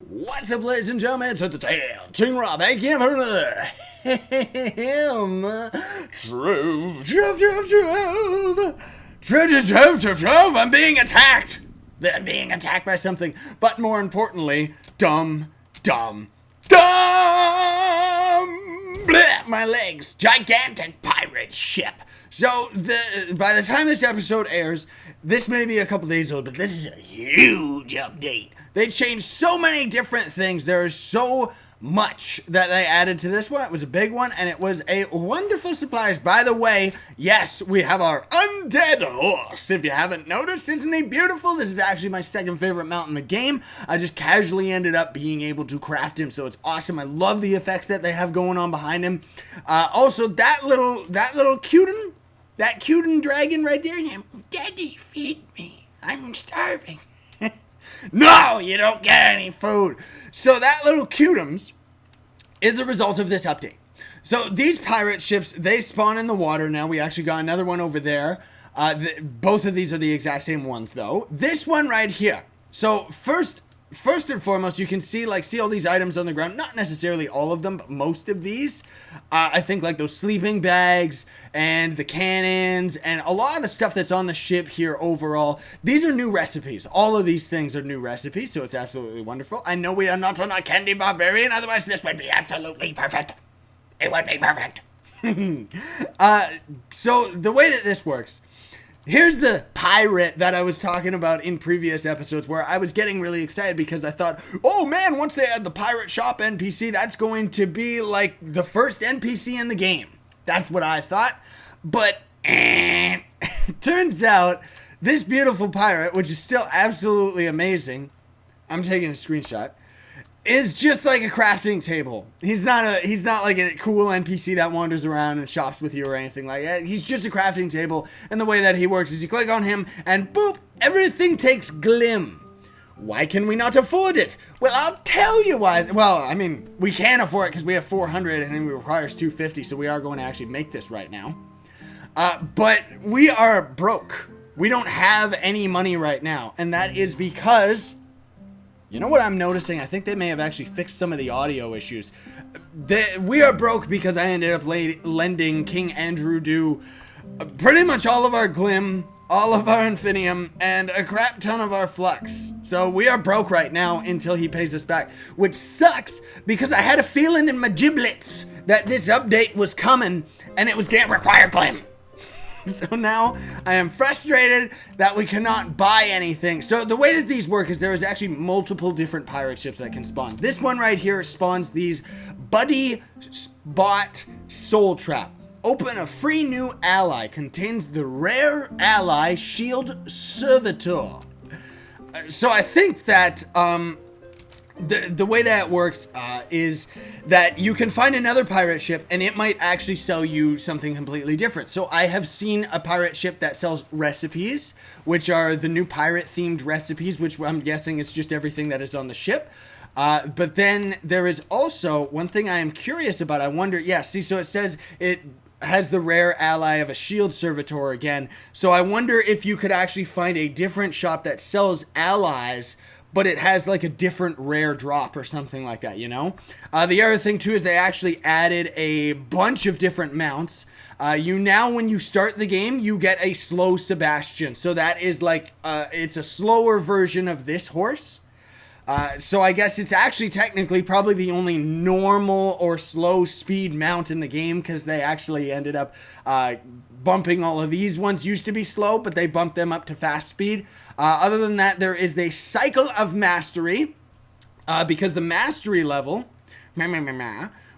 What's up, ladies and gentlemen? It's the tail. King Rob, back again for another Trove. I'm being attacked. I'm being attacked by something, but more importantly, dumb. Blech, my legs. Gigantic pirate ship. So, by the time this episode airs, this may be a couple days old, but this is a huge update. They changed so many different things. There is so much that they added to this one. It was a big one, and it was a wonderful surprise. By the way, yes, we have our undead horse. If you haven't noticed, isn't he beautiful? This is actually my second favorite mount in the game. I just casually ended up being able to craft him, so it's awesome. I love the effects that they have going on behind him. Also, that little cutin', that cutin' dragon right there, Daddy, feed me. I'm starving. No, you don't get any food. So that little cutums is a result of this update. So these pirate ships, they spawn in the water now. We actually got another one over there. Both of these are the exact same ones, though. This one right here. So first and foremost, you can see all these items on the ground. Not necessarily all of them, but most of these. I think like those sleeping bags and the cannons and a lot of the stuff that's on the ship here overall. These are new recipes. All of these things are new recipes, so it's absolutely wonderful. I know we are not on a candy barbarian, otherwise this would be absolutely perfect. It would be perfect. So the way that this works, here's the pirate that I was talking about in previous episodes where I was getting really excited because I thought, oh man, once they add the pirate shop NPC, that's going to be like the first NPC in the game. That's what I thought. But turns out this beautiful pirate, which is still absolutely amazing, I'm taking a screenshot, is just like a crafting table. He's not like a cool NPC that wanders around and shops with you or anything like that. He's just a crafting table, and the way that he works is you click on him and boop, everything takes glim. Why can we not afford it? Well, I'll tell you why. Well, I mean, we can afford it because we have 400 and it requires 250, so we are going to actually make this right now. But we are broke. We don't have any money right now, and that is because, you know what I'm noticing? I think they may have actually fixed some of the audio issues. We are broke because I ended up lending King Andrew Dew pretty much all of our glim, all of our infinium, and a crap ton of our flux. So we are broke right now until he pays us back, which sucks because I had a feeling in my giblets that this update was coming and it was going to require glim. So now I am frustrated that we cannot buy anything. So the way that these work is there is actually multiple different pirate ships that can spawn. This one right here spawns these Buddy Bot Soul Trap. Open a free new ally. Contains the rare ally Shield Servitor. So I think that the way that works is that you can find another pirate ship and it might actually sell you something completely different. So I have seen a pirate ship that sells recipes, which are the new pirate themed recipes, which I'm guessing is just everything that is on the ship. But then there is also one thing I am curious about. I wonder, so it says it has the rare ally of a shield servitor again. So I wonder if you could actually find a different shop that sells allies, but it has like a different rare drop or something like that, you know? The other thing too is they actually added a bunch of different mounts. When you start the game, you get a slow Sebastian. So that is like, it's a slower version of this horse. So I guess it's actually technically probably the only normal or slow speed mount in the game because they actually ended up bumping all of these ones. Used to be slow, but they bumped them up to fast speed. Other than that, there is the Cycle of Mastery because the Mastery level,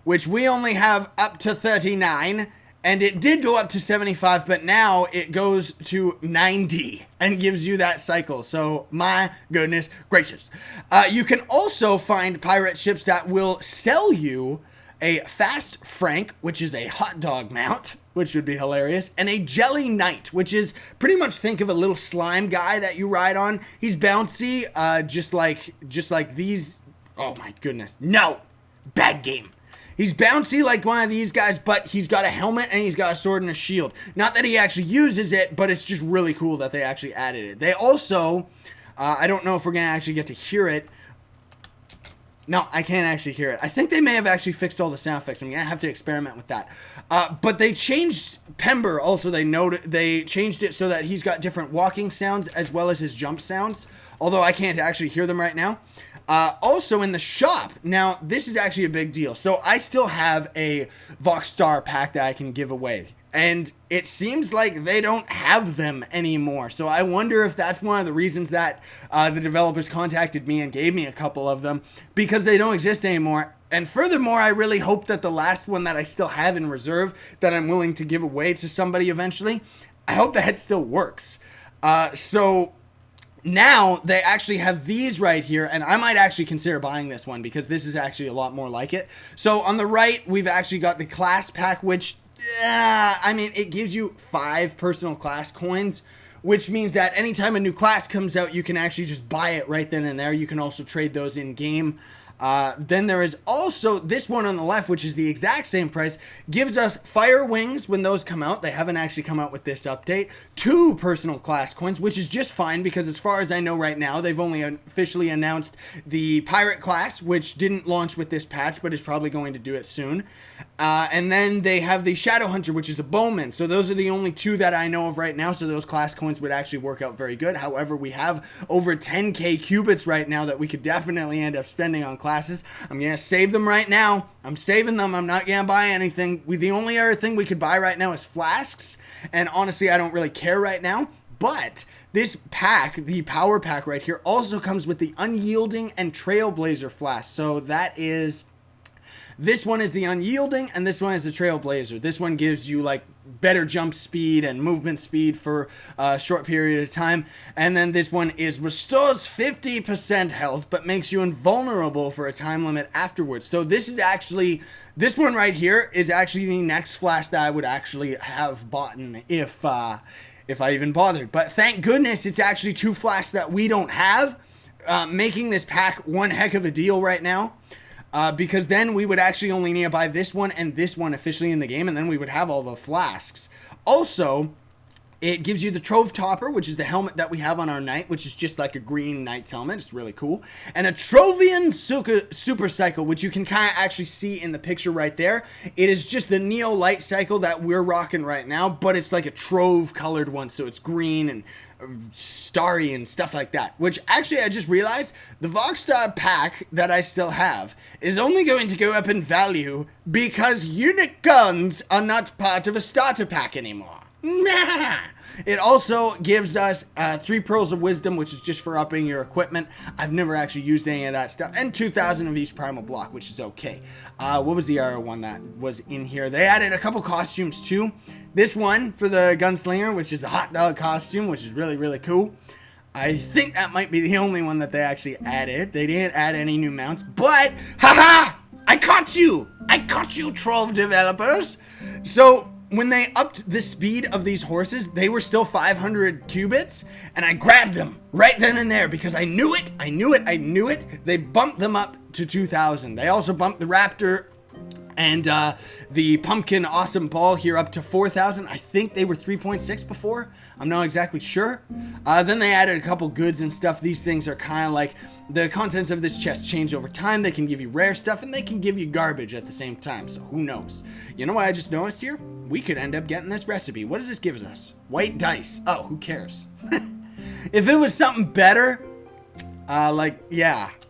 which we only have up to 39, and it did go up to 75, but now it goes to 90 and gives you that cycle. So, my goodness gracious. You can also find pirate ships that will sell you a Fast Frank, which is a hot dog mount, which would be hilarious, and a Jelly Knight, which is pretty much think of a little slime guy that you ride on. He's bouncy, just like these. Oh my goodness. No! Bad game. He's bouncy like one of these guys, but he's got a helmet and he's got a sword and a shield. Not that he actually uses it, but it's just really cool that they actually added it. They also, I don't know if we're going to actually get to hear it, No, I can't actually hear it. I think they may have actually fixed all the sound effects. I'm going to have to experiment with that. But they changed Pember also. They changed it so that he's got different walking sounds as well as his jump sounds. Although I can't actually hear them right now. Also in the shop, now this is actually a big deal. So I still have a Voxstar pack that I can give away. And it seems like they don't have them anymore. So I wonder if that's one of the reasons that the developers contacted me and gave me a couple of them, because they don't exist anymore. And furthermore, I really hope that the last one that I still have in reserve that I'm willing to give away to somebody eventually, I hope that still works. So now they actually have these right here, and I might actually consider buying this one because this is actually a lot more like it. So on the right, we've actually got the class pack, which I mean, it gives you 5 personal class coins, which means that anytime a new class comes out, you can actually just buy it right then and there. You can also trade those in game. Then there is also this one on the left, which is the exact same price, gives us fire wings when those come out. They haven't actually come out with this update. 2 personal class coins, which is just fine because as far as I know right now, they've only officially announced the pirate class, which didn't launch with this patch, but is probably going to do it soon. And then they have the Shadow Hunter, which is a bowman. So those are the only 2 that I know of right now. So those class coins would actually work out very good. However, we have over 10k cubits right now that we could definitely end up spending on classes. I'm going to save them right now. I'm saving them. I'm not going to buy anything. The only other thing we could buy right now is flasks. And honestly, I don't really care right now. But this pack, the power pack right here, also comes with the Unyielding and Trailblazer flask. So that is... This one is the Unyielding, and this one is the Trailblazer. This one gives you, like, better jump speed and movement speed for a short period of time. And then this one is restores 50% health, but makes you invulnerable for a time limit afterwards. So this is actually, this one right here is actually the next flask that I would actually have bought if I even bothered. But thank goodness it's actually 2 flasks that we don't have, making this pack one heck of a deal right now. Because then we would actually only need to buy this one and this one officially in the game, and then we would have all the flasks. Also, it gives you the Trove Topper, which is the helmet that we have on our knight, which is just like a green knight's helmet. It's really cool. And a Trovian Super Cycle, which you can kind of actually see in the picture right there. It is just the Neo Light Cycle that we're rocking right now, but it's like a Trove colored one, so it's green and starry and stuff like that. Which actually I just realized the Voxstar pack that I still have is only going to go up in value because unit guns are not part of a starter pack anymore. Nah. It also gives us 3 Pearls of Wisdom, which is just for upping your equipment. I've never actually used any of that stuff. And 2,000 of each primal block, which is okay. What was the other one that was in here? They added a couple costumes too. This one for the Gunslinger, which is a hot dog costume, which is really, really cool. I think that might be the only one that they actually added. They didn't add any new mounts, but haha! I caught you! I caught you, Trove developers! So when they upped the speed of these horses, they were still 500 cubits, and I grabbed them right then and there because I knew it, I knew it, I knew it. They bumped them up to 2,000. They also bumped the Raptor and the Pumpkin Awesome Ball here up to 4,000. I think they were 3.6 before. I'm not exactly sure. Then they added a couple goods and stuff. These things are kind of like the contents of this chest change over time. They can give you rare stuff and they can give you garbage at the same time. So who knows? You know what I just noticed here? We could end up getting this recipe. What does this give us? White dice. Oh, who cares? If it was something better,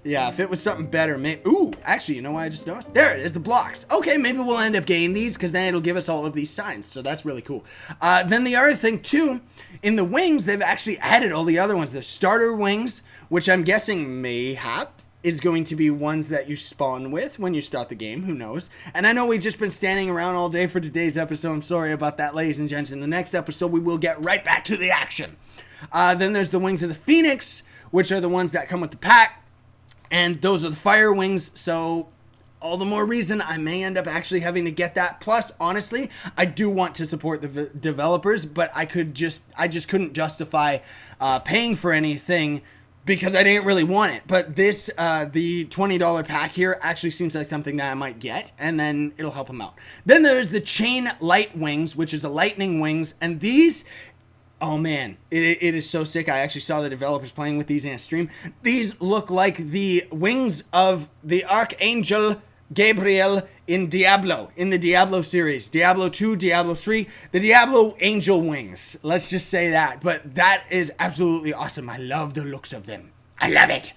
if it was something better, maybe. Ooh, actually, you know what I just noticed? There it is, the blocks. Okay, maybe we'll end up getting these because then it'll give us all of these signs. So that's really cool. Then the other thing too, in the wings, they've actually added all the other ones. The starter wings, which I'm guessing mayhap is going to be ones that you spawn with when you start the game. Who knows? And I know we've just been standing around all day for today's episode. I'm sorry about that, ladies and gents. In the next episode, we will get right back to the action. Then there's the wings of the Phoenix, which are the ones that come with the pack. And those are the fire wings, so all the more reason I may end up actually having to get that. Plus, honestly, I do want to support the developers, but I just couldn't justify paying for anything because I didn't really want it. But this, the $20 pack here actually seems like something that I might get, and then it'll help them out. Then there's the Chain Light Wings, which is a lightning wings, and these Oh man, it is so sick. I actually saw the developers playing with these in a stream. These look like the wings of the Archangel Gabriel in Diablo, in the Diablo series. Diablo 2, Diablo 3, the Diablo angel wings. Let's just say that. But that is absolutely awesome. I love the looks of them. I love it.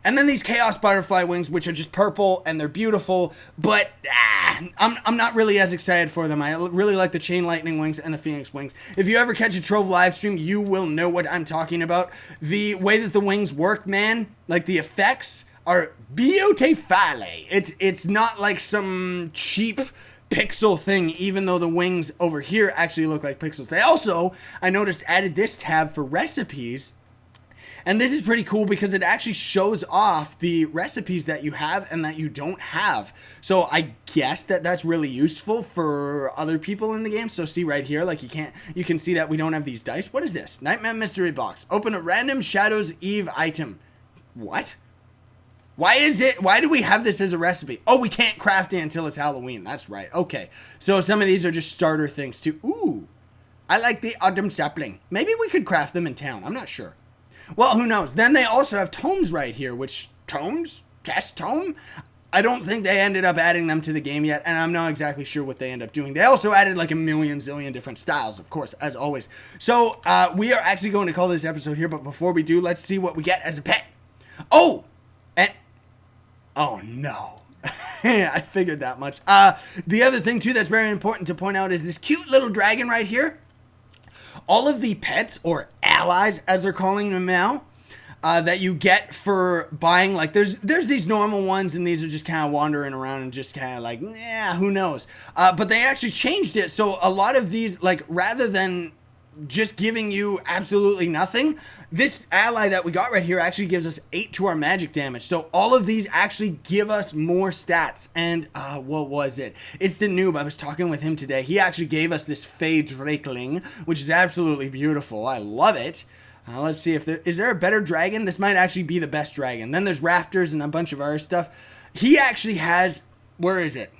And then these Chaos Butterfly wings, which are just purple, and they're beautiful, but I'm not really as excited for them. I really like the Chain Lightning wings and the Phoenix wings. If you ever catch a Trove live stream, you will know what I'm talking about. The way that the wings work, man, like the effects are beautiful. It's not like some cheap pixel thing, even though the wings over here actually look like pixels. They also, I noticed, added this tab for recipes. And this is pretty cool because it actually shows off the recipes that you have and that you don't have. So I guess that that's really useful for other people in the game. So see right here, like you can see that we don't have these dice. What is this? Nightmare Mystery Box. Open a random Shadows Eve item. What? Why do we have this as a recipe? Oh, we can't craft it until it's Halloween. That's right. Okay. So some of these are just starter things too. Ooh, I like the autumn sapling. Maybe we could craft them in town. I'm not sure. Well, who knows? Then they also have tomes right here, which tomes? Test tome? I don't think they ended up adding them to the game yet, and I'm not exactly sure what they end up doing. They also added like a million zillion different styles, of course, as always. So we are actually going to call this episode here, but before we do, let's see what we get as a pet. Oh! And... oh, no. I figured that much. The other thing, too, that's very important to point out is this cute little dragon right here. All of the pets, or allies as they're calling them now, that you get for buying, like there's these normal ones, and these are just kind of wandering around and just kind of like, nah, who knows. But they actually changed it, so a lot of these, like, rather than just giving you absolutely nothing, this ally that we got right here actually gives us 8 to our magic damage. So all of these actually give us more stats. And what was it? It's the noob. I was talking with him today. He actually gave us this Fey Drakeling, which is absolutely beautiful. I love it. Let's see if is there a better dragon? This might actually be the best dragon. Then there's raptors and a bunch of other stuff. He actually has, where is it?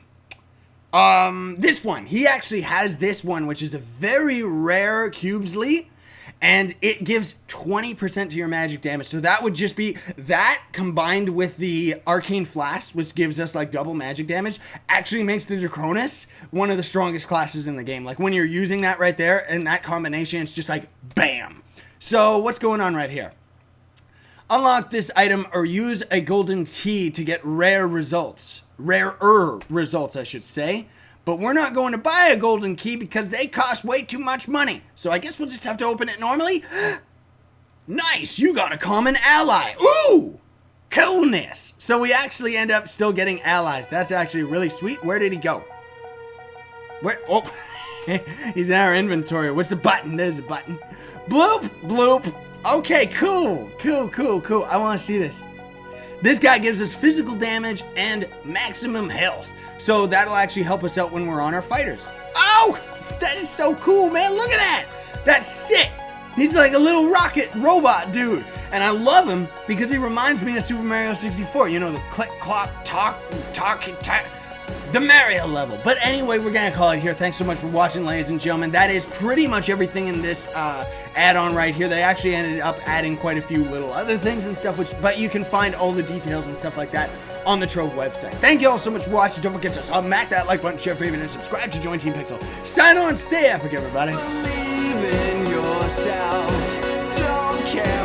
This one. He actually has this one, which is a very rare Cubesley, and it gives 20% to your magic damage. So that would just be that combined with the Arcane Flask, which gives us like double magic damage, actually makes the Drakronus one of the strongest classes in the game. Like when you're using that right there and that combination, it's just like bam. So what's going on right here? Unlock this item or use a golden key to get rare results. Rarer results, I should say. But we're not going to buy a golden key because they cost way too much money. So I guess we'll just have to open it normally. Nice, you got a common ally. Ooh, coolness. So we actually end up still getting allies. That's actually really sweet. Where did he go? Where? Oh, he's in our inventory. What's the button? There's a button. Bloop, bloop. Okay, cool. I want to see this. This guy gives us physical damage and maximum health. So that'll actually help us out when we're on our fighters. Oh, that is so cool, man. Look at that. That's sick. He's like a little rocket robot dude. And I love him because he reminds me of Super Mario 64. You know, the click, clock, talk, the Mario level. But anyway, we're gonna call it here. Thanks so much for watching, ladies and gentlemen. That is pretty much everything in this add-on right here. They actually ended up adding quite a few little other things and stuff, but you can find all the details and stuff like that on the Trove website. Thank you all so much for watching. Don't forget to smack that like button, share, favorite, and subscribe to join Team Pixel. Sign on, stay epic, everybody. Believe in yourself. Don't care.